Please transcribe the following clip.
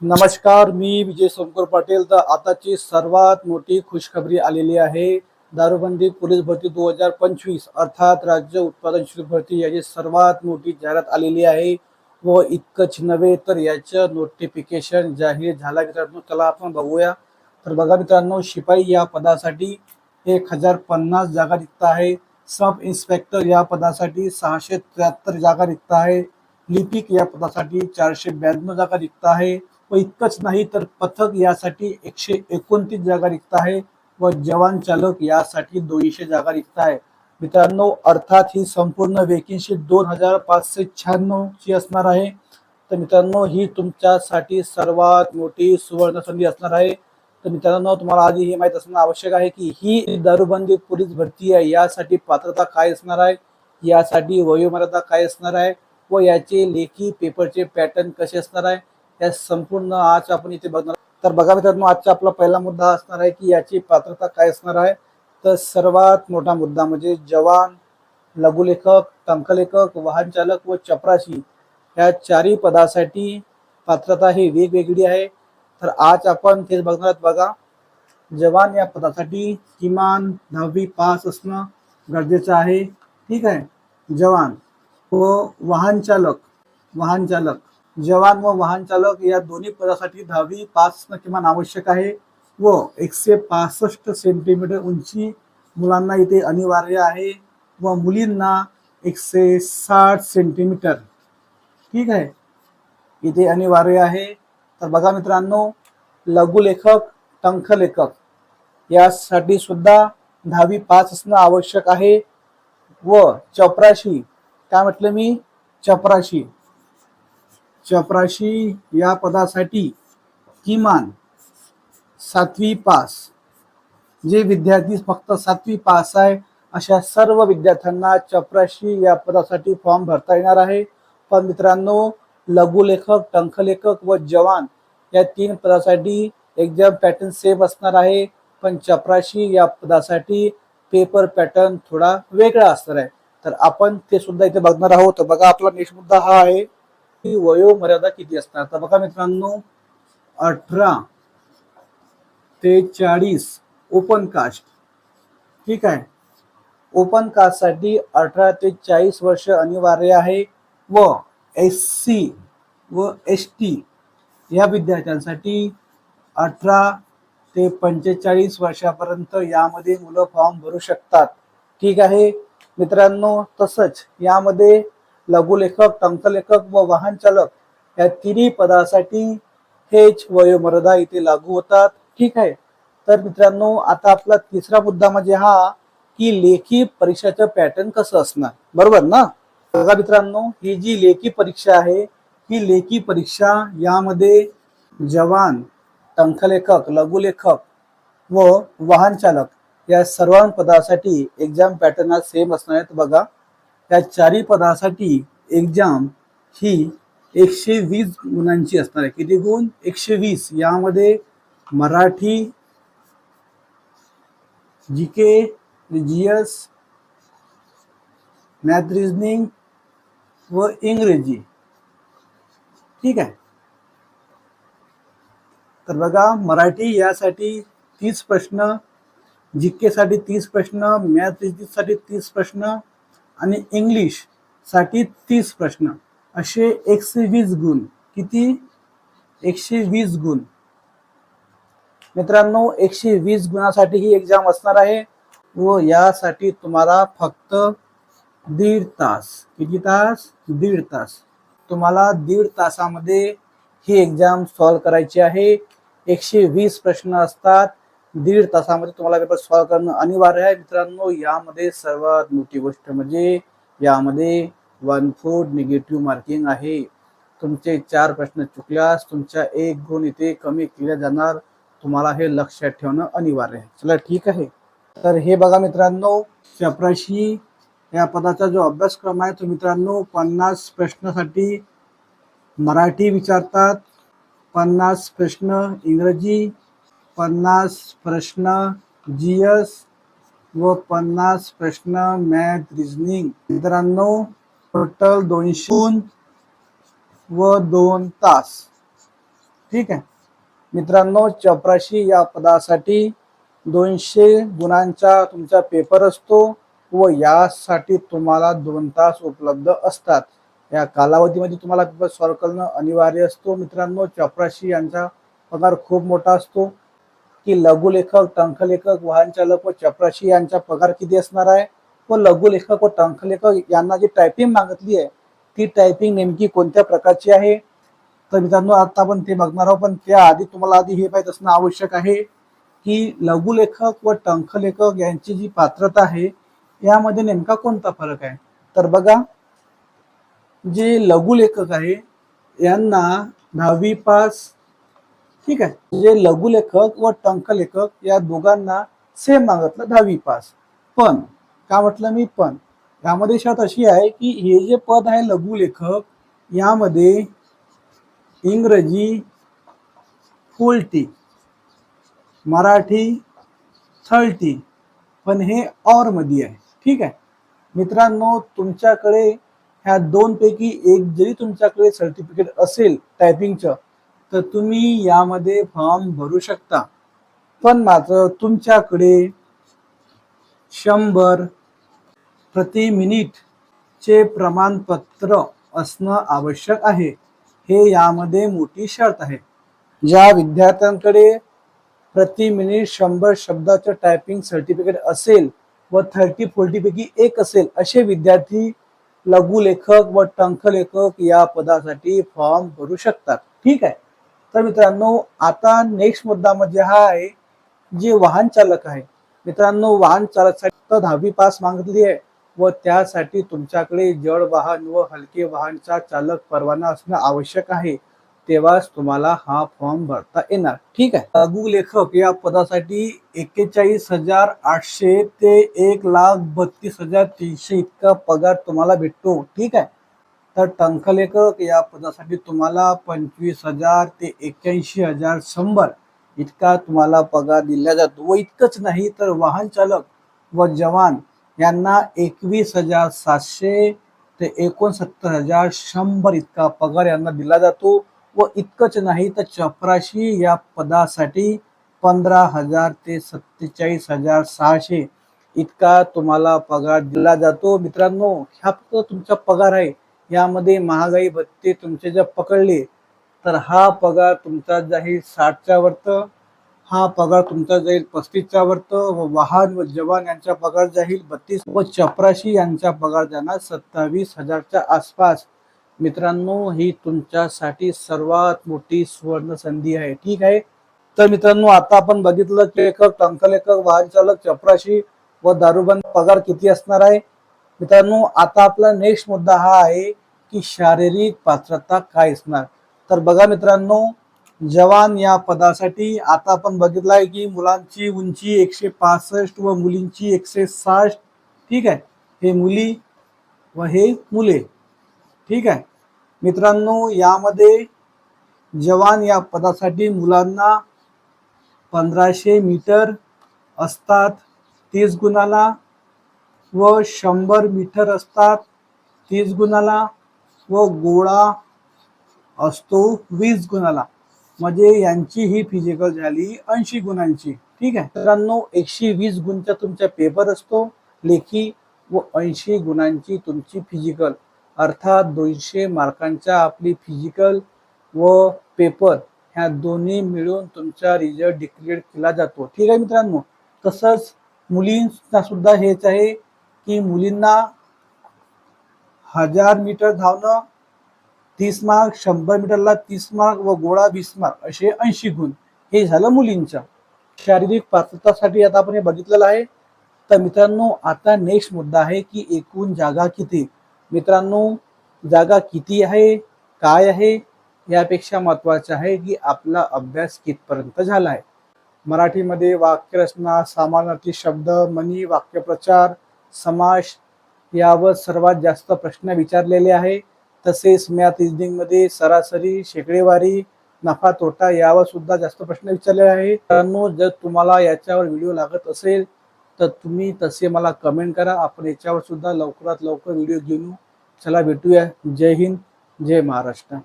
नमस्कार, मी विजय सोमकर पाटील. तर आताची सर्वात मोठी खुशखबरी आलेली आहे. दारूबंदी पोलीस भरती 2025 अर्थात राज्य उत्पादन शुल्क भरती याची सर्वात मोठी जाहिरात आलेली आहे. व इतकंच नव्हे तर याचं नोटिफिकेशन जाहीर झालं मित्रांनो. त्याला आपण बघूया. तर बघा मित्रांनो, शिपाई या पदासाठी 1050 जागा रिक्त आहे. सब इन्स्पेक्टर या पदासाठी 673 जागा रिक्त आहे. लिपिक या पदासाठी 492 जागा रिक्त आहे. व इतकंच नाही तर पथक यासाठी 129 जागा रिक्त आहे व जवान चालक यासाठी 200 जागा रिक्त आहे. मित्रांनो, अर्थात ही संपूर्ण वेकेन्सी 2596 ची असणार आहे. तर मित्रांनो, ही तुमच्यासाठी सर्वात मोठी सुवर्ण संधी असणार आहे. तर मित्रांनो, तुम्हाला आधी हे माहित असणं आवश्यक आहे की ही दारूबंदी पोलीस भरती आहे. यासाठी पात्रता काय असणार आहे, यासाठी वयोमर्यादा काय असणार आहे व याचे लेखी पेपरचे पॅटर्न कसे असणार आहे, या संपूर्ण आज आपण इथे बघणार. तर बघा मित्रांनो, आजचा आपला पहिला मुद्दा असणार आहे की याची पात्रता काय असणार आहे. तर सर्वात मोठा मुद्दा म्हणजे जवान, लघुलेखक, टंकलेखक, वाहन चालक व चपराशी या चारही पदासाठी पात्रता ही वेगवेगळी आहे. तर आज आपण तेच बघणार आहोत. बघा, जवान या पदासाठी किमान 10वी पास असणं गरजेचं आहे. ठीक आहे. जवान व वाहन चालक जवान व वाहन चालक या दोन्ही पदासाठी 10वी पास असणं किमान आवश्यक आहे. व 165 सेंटीमीटर उंची मुलांना इथे अनिवार्य आहे व मुलींना 160 सेंटीमीटर ठीक आहे इथे अनिवार्य आहे. तर बघा मित्रांनो, लघुलेखक, टंकलेखक यासाठी सुद्धा 10वी पास असणं आवश्यक आहे. व चपराशी, काय म्हटलं मी, चपराशी या पदासाठी किमान 7वी पास. जे विद्यार्थी फक्त 7वी पास आहे अशा सर्व विद्यार्थ्यांना चपराशी या पदासाठी फॉर्म भरता येणार आहे. पण मित्रांनो, लघुलेखक, टंकलेखक व जवान या 3 पदासाठी एक्झाम पॅटर्न सेम असणार आहे. पण चपराशी या पदासाठी पेपर पॅटर्न थोडा वेगळा असणार आहे. तर आपण ते सुद्धा इथे बघणार आहोत. तर बघा, आपला नेक्स्ट मुद्दा हा आहे की वयोमर्यादा किती असणार. तर बघा मित्रांनो, 18 ते 40 ओपन कास्ट. ठीक आहे. ओपन कास्ट साठी 18 ते 40 वर्ष अनिवार्य आहे. व SC व ST या विद्यार्थ्यांसाठी 18 ते 45 वर्षापर्यंत यामध्ये मुलं फॉर्म भरू शकतात. ठीक आहे मित्रांनो. तसंच यामध्ये लघुलेखक, टंकलेखक व वाहन चालक या तिन्ही पदासाठी हेच वयोमर्यादा इथे लागू होतात. ठीक आहे. तर मित्रांनो, आता आपला तिसरा मुद्दा म्हणजे हा की लेखी परीक्षेचं पॅटर्न कसं असणार, बरोबर ना. बघा मित्रांनो, ही जी लेखी परीक्षा आहे, ही लेखी परीक्षा यामध्ये जवान, टंकलेखक, लघुलेखक व वाहन चालक या सर्व पदासाठी एक्झाम पॅटर्न हा सेम असणार आहे. बघा, या चारही पदासाठी एक्झाम ही 120 गुणांची असणार आहे. किती गुण? 120. यामध्ये Marathi, GK, GS, math, reasoning व इंग्रजी. ठीक आहे. तर बघा, मराठी यासाठी 30 प्रश्न, जीके साठी 30 प्रश्न, मॅथ, रिजनिंग साठी 30 प्रश्न आणि इंग्लिश साठी 30 प्रश्न, असे 120 गुण. किती? 120 गुण. मित्रांनो, 120 गुणासाठी ही एक्झाम असणार आहे. व यासाठी तुम्हाला फक्त 1.5 तास. किती तास? 1.5 तास. तुम्हाला 1.5 तासामध्ये ही एक्झाम सॉल्व करायची आहे. 120 प्रश्न असतात. 1.5 तासामध्ये तुम्हाला पेपर सॉल्व करणं अनिवार्य आहे. मित्रांनो, यामध्ये सर्वात मोठी गोष्ट म्हणजे यामध्ये 1/4 निगेटिव्ह मार्किंग आहे. तुमचे 4 प्रश्न चुकल्यास तुमचा 1 गुण इथे कमी केला जाणार. तुम्हाला हे लक्षात ठेवणं अनिवार्य आहे. चला, ठीक आहे. तर हे बघा मित्रांनो, चपराशी या पदाचा जो अभ्यासक्रम आहे तो मित्रांनो 50 प्रश्नासाठी मराठी विचारतात, 50 प्रश्न इंग्रजी, 50 प्रश्न जीएस व 50 प्रश्न मॅथ, रिजनिंग. मित्रांनो, टोटल 200 व 2 तास. ठीक आहे मित्रांनो, चपराशी या पदासाठी 200 गुणांचा तुमचा पेपर असतो व यासाठी तुम्हाला 2 तास उपलब्ध असतात. या कालावधीमध्ये तुम्हाला पेपर सॉल्व्ह करणं अनिवार्य असतो. मित्रांनो, चपराशी यांचा पगार खूप मोठा असतो की लघुलेखक, टंकलेखक, वाहन चालक व चपराशी यांचा पगार किती असणार आहे व लघुलेखक व टंकलेखक यांना जी टायपिंग मागितली आहे ती टायपिंग नेमकी कोणत्या प्रकारची आहे. तर मित्रांनो, आता आपण ते बघणार आहोत, पण त्याआधी तुम्हाला आधी हे माहीत असणं आवश्यक आहे की लघुलेखक व टंकलेखक यांची जी पात्रता आहे यामध्ये नेमका कोणता फरक आहे. तर बघा, जे लघुलेखक आहे यांना 10वी पास, ठीक आहे. जे लघुलेखक व टंकलेखक या दोघांना सेम मागितलं 10वी पास. पण का म्हटलं मी पण, यामध्ये शर्त अशी आहे की हे जे पद आहे लघुलेखक यामध्ये इंग्रजी फुल टी, मराठी 30, पण हे और मध्ये आहे. ठीक आहे मित्रांनो, तुमच्याकडे ह्या दोनपैकी एक जरी तुमच्याकडे सर्टिफिकेट असेल टायपिंगचं तर तुम्ही यामध्ये फॉर्म भरू शकता. पण मात्र तुमच्याकडे 100 प्रति मिनिट चे प्रमाणपत्र असणं आवश्यक आहे. हे यामध्ये मोठी शर्त आहे. ज्या विद्यार्थ्यांकडे प्रति मिनिट 100 शब्दाचं टायपिंग सर्टिफिकेट असेल व 30-40 पैकी एक असेल असे विद्यार्थी लघुलेखक व टंकलेखक या पदासाठी फॉर्म भरू शकतात. ठीक आहे. तर मित्रांनो, आता नेक्स्ट मुद्दा म्हणजे हा आहे जे वाहन चालक आहे. मित्रांनो, वाहन चालकासाठी तर 10वी पास मागितली आहे व त्यासाठी तुमच्याकडे जड वाहन व हलके वाहनचा चालक परवाना असणं आवश्यक आहे. तेव्हाच तुम्हाला हा फॉर्म भरता येणार. ठीक आहे. लघुलेखक या पदासाठी 41,800 ते 1,32,300 इतका पगार तुम्हाला भेटतो. ठीक आहे. तर टंकलेखक या पदासाठी तुम्हाला 25,000 ते 81,100 इतका तुम्हाला पगार दिला जातो. व इतकंच नाही तर वाहन चालक व जवान यांना 21,700 ते 69,100 इतका पगार यांना दिला जातो. व इतकंच नाही तर चपराशी या पदासाठी 15,000 ते 47,600 इतका तुम्हाला पगार दिला जातो. मित्रांनो, हा फक्त तुमचा पगार आहे. यामध्ये महागाई भत्ते तुमचे जर पकडले तर हा पगार तुमचा जाईल 60च्या वरतं, हा पगार तुमचा जाईल 35च्या वरतं व वाहन व जवान यांचा पगार जाईल 32 व चपराशी यांचा पगार जाणार 27,000च्या आसपास. मित्रांनो, ही तुमच्यासाठी सर्वात मोठी सुवर्ण संधी आहे. ठीक आहे. तर मित्रांनो, आता आपण बघितलं की लेखक, टंकलेखक, वाहन चालक, चपराशी व दारूबंद पगार किती असणार आहे. मित्रांनो, आता आपला नेक्स्ट मुद्दा हा आहे की शारीरिक पात्रता काय असणार. तर बघा मित्रांनो, जवान या पदासाठी आता आपण बघितलं आहे की मुलांची उंची 165 व मुलींची 160. ठीक आहे. हे मुली व हे मुले. ठीक आहे मित्रांनो, यामध्ये जवान या पदासाठी मुलांना 1500 मीटर असतात 30 गुणाला व 100 मीटर असतात 30 गुणाला व गोळा असतो 20 गुणाला. म्हणजे यांची ही फिजिकल झाली 80 गुणांची. ठीक आहे मित्रांनो, 120 गुणचा तुमचा पेपर असतो लेखी व 80 गुणांची तुमची फिजिकल, अर्थात 200 मार्कांच्या आपली फिजिकल व पेपर ह्या दोन्ही मिळून तुमचा रिझल्ट डिक्लेअर केला जातो. ठीक आहे मित्रांनो. तसंच मुलींना सुद्धा हेच आहे की मुलींना 1000 मीटर धावणं 30 मार्क, 100 मीटरला 30 मार्क व गोळा 20 मार्क असे 80 गुण. हे झालं मुलींच्या शारीरिक पात्रतासाठी. आता आपण हे बघितलेलं आहे. तर मित्रांनो, आता नेक्स्ट मुद्दा आहे की एकूण जागा किती. मित्रांनो, जागा किती आहे, काय आहे, यापेक्षा महत्त्वाचं आहे की आपला अभ्यास कितपर्यंत झाला आहे. मराठीमध्ये वाक्यरचना, समानार्थी शब्द, म्हणी, वाक्यप्रचार, समास यावर सर्वात जास्त प्रश्न विचारलेले आहे. तसेच मॅथ रिजनिंगमध्ये सरासरी, शेकडेवारी, नफा तोटा यावर सुद्धा जास्त प्रश्न विचारलेले आहे. मित्रांनो, जर तुम्हाला याच्यावर व्हिडिओ लागत असेल तर तुम्ही तसे मला कमेंट करा. आपण याच्यावर सुद्धा लवकरात लवकर व्हिडिओ घेऊन चला भेटूया. जय हिंद, जय महाराष्ट्र.